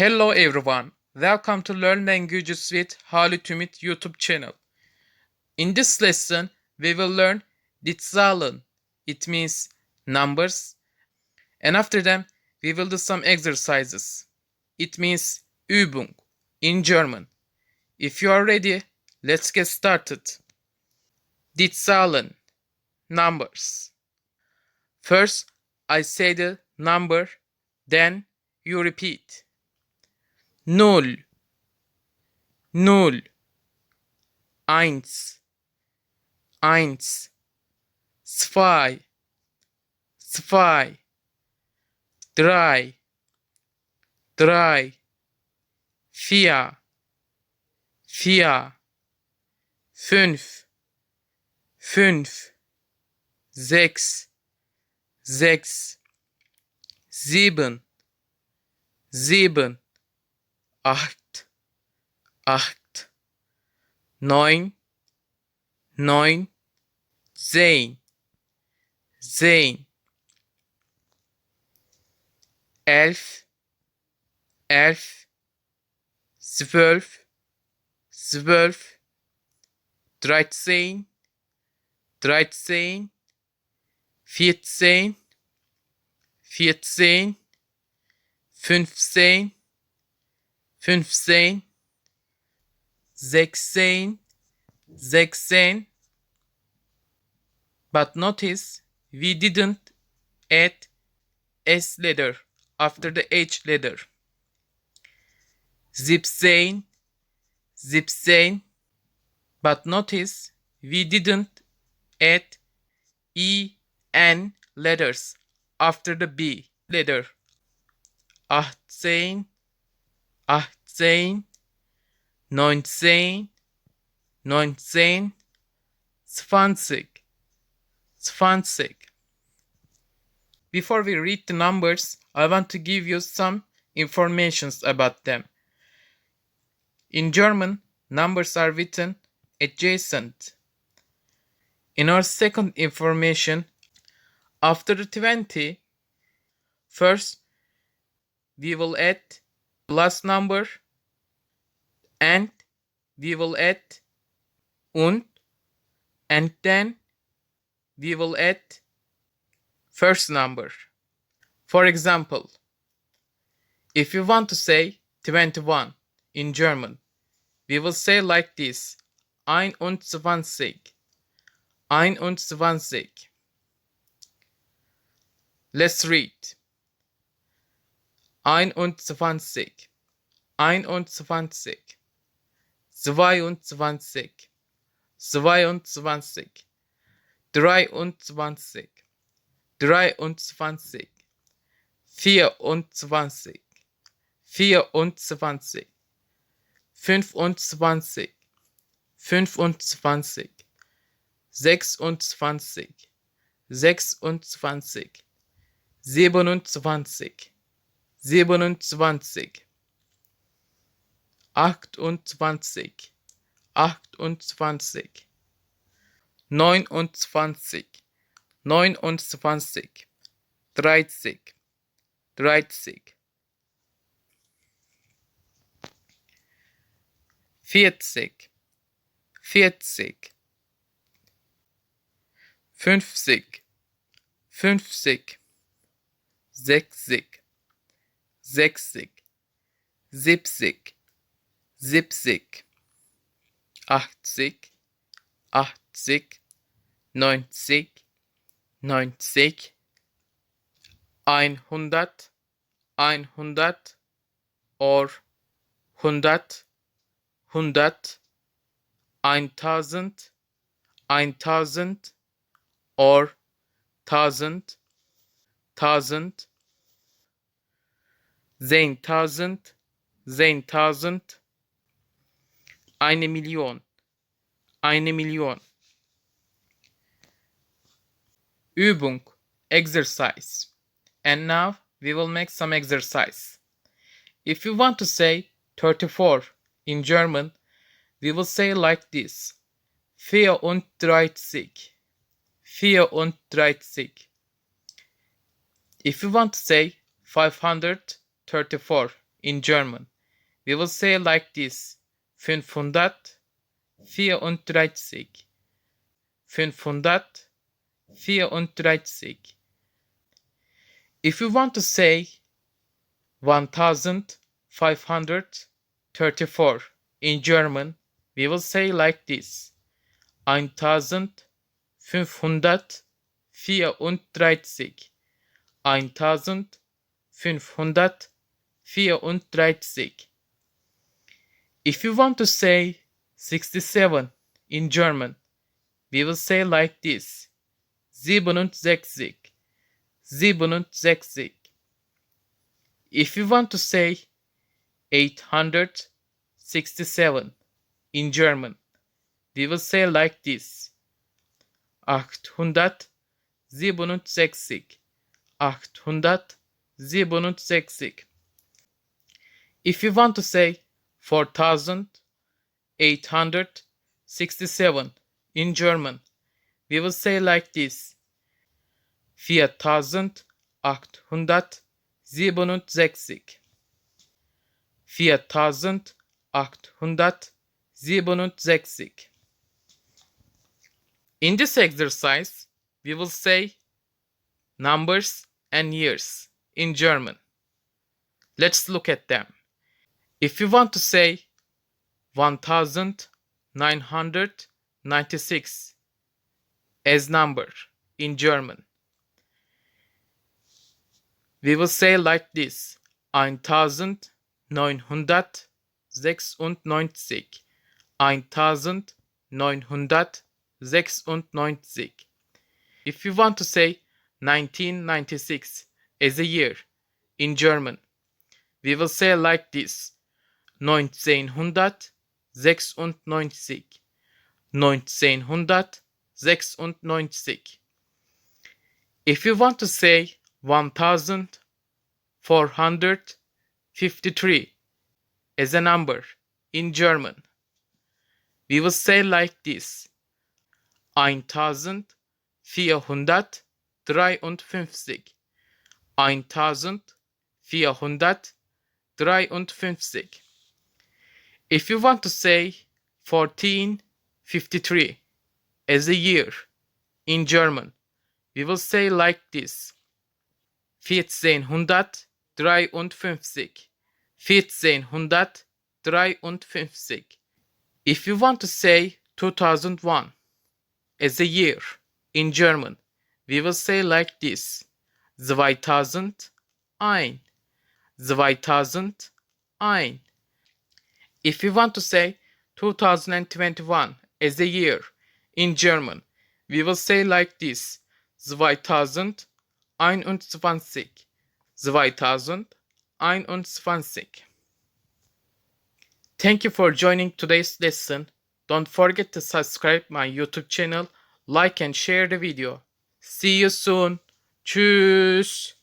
Hello everyone, welcome to Learn Languages with Halit Ümit YouTube channel. In this lesson, we will learn die Zahlen, it means numbers, and after them, we will do some exercises. It means Übung in German. If you are ready, let's get started. Die Zahlen, numbers. First, I say the number, then you repeat. Null, null, eins, eins, zwei, zwei, drei, drei, vier, vier, fünf, fünf, sechs, sechs, sieben, sieben, acht, acht, neun, neun, zehn, zehn, elf, elf, zwölf, zwölf, dreizehn, dreizehn, vierzehn, vierzehn, fünfzehn, fünfzehn, sechzehn, sechzehn. But notice we didn't add S letter after the H letter. Siebzehn, siebzehn. But notice we didn't add E, N letters after the B letter. Achtzehn, achtzehn, neunzehn, neunzehn, zwanzig, zwanzig. Before we read the numbers, I want to give you some informations about them. In German, numbers are written adjacent. In our second information, after the 20, first we will add plus number and we will add und, and then we will add first number. For example, if you want to say 21 in German, we will say like this: 21, 21. Let's read. 21, 21, 22, 22, 23, 24, 24, 25, 26, 27, 28, 29, 30, 30, 40, 40, 50, 50, 60, 60, 70, 70, 80, 80, 90, 90, 100, 100, or 100, 100, 1000, 1000, or 1000, 1000, 10.000, 10.000, 1 Million, 1 Million. Übung, exercise. And now we will make some exercise. If you want to say 34 in German, we will say like this: 34, 34. If you want to say 534 in German. We will say like this: 534. 534. If you want to say 1534 in German, we will say like this: 1534. 1534. If you want to say 67 in German, we will say like this: 67. 67. If you want to say 867 in German, we will say like this: 867. 867. If you want to say 4867 in German, we will say like this: 4867. 4867. In this exercise, we will say numbers and years in German. Let's look at them. If you want to say 1996 as number in German, we will say like this: 1996. 1996. If you want to say 1996 as a year in German, we will say like this: 1996. 1996. If you want to say 1453 as a number in German, we will say like this: 1453. 1453. If you want to say 1453 as a year in German, we will say like this: 1453. 1453. If you want to say 2001 as a year in German, we will say like this: 2001. 2001. If you want to say 2021 as a year in German, we will say like this: 2021. 2021. Thank you for joining today's lesson. Don't forget to subscribe my YouTube channel, like and share the video. See you soon. Tschüss.